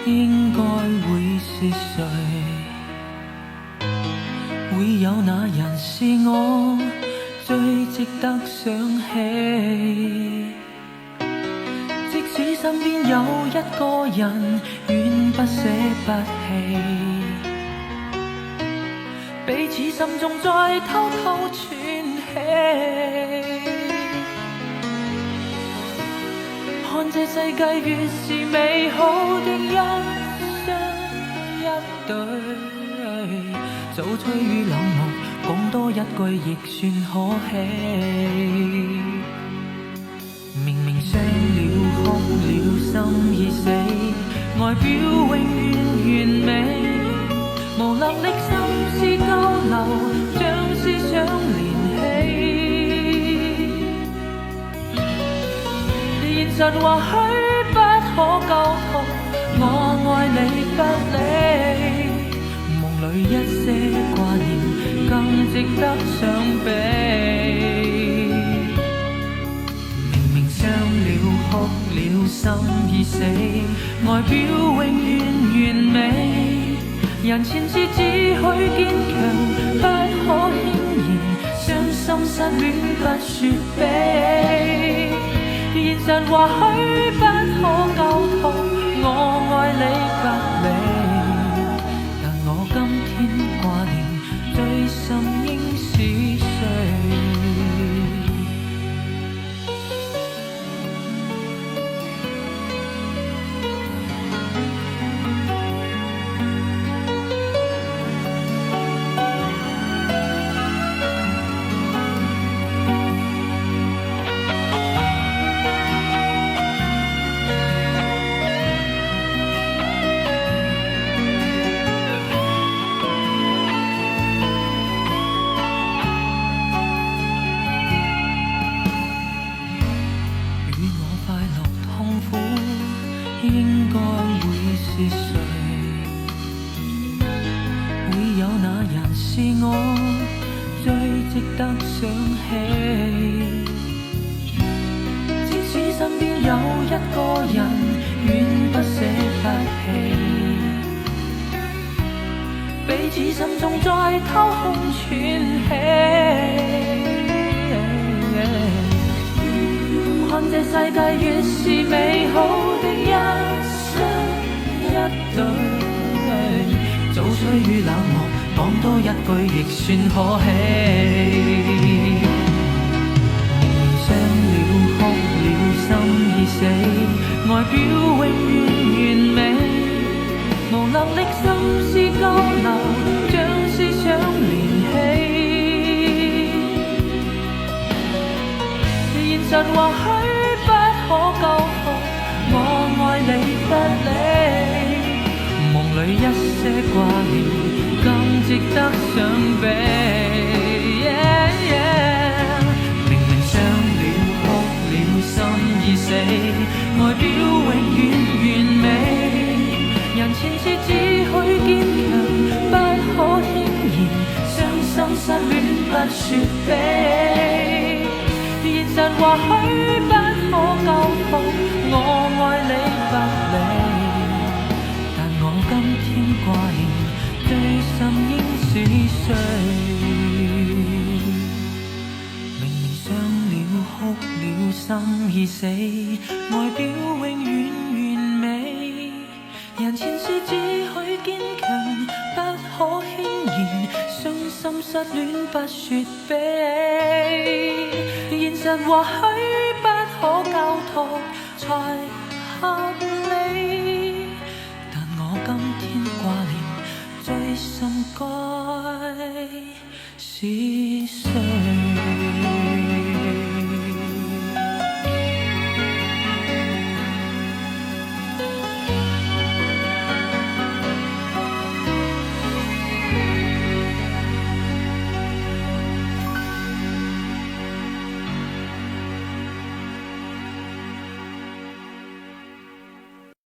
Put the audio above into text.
應該會是誰？會有那人是我最值得想起？即使身邊有一個人遠不捨不棄，彼此心中再偷偷喘氣。看這世界越是美好的一雙一對，早吹與冷漠講多一句亦算可喜。明明傷了哭了心已死，外表永遠完美，無能力心思交流，將思想連起。現實或許不可救逃，我愛你不理，夢裏一些掛念更值得想比。明明傷了哭了心已死，外表永遠完美，人前事只許堅強，不可輕言，傷心失戀不說悲。現實或許不可救逃，我愛你不理，但我今天掛念最深應是誰？應該會是誰？會有那人是我最值得想起？即使身邊有一個人遠不捨不棄，彼此心中再偷空喘氣。看這世界越是美好的一雙一對，早吹與冷漠講多一句亦算可喜。明明傷了哭了心已死，外表永遠完美，無能力心思交流，將思想連起。現實或許不可救逃，我愛你不理，夢裏一些掛念更值得想比。明明傷了哭了心已死，外表永遠完美，人前事只許堅強，不可輕言，傷心失戀不說悲。現實或許不可救逃，我愛你不理，但我今天掛念最深應是誰？明明傷了哭了心已死，外表永遠完美，人前事只許堅強，不可輕言，傷心失戀不說悲。現實或許不可交託才合理，但我今天掛念最深該是誰？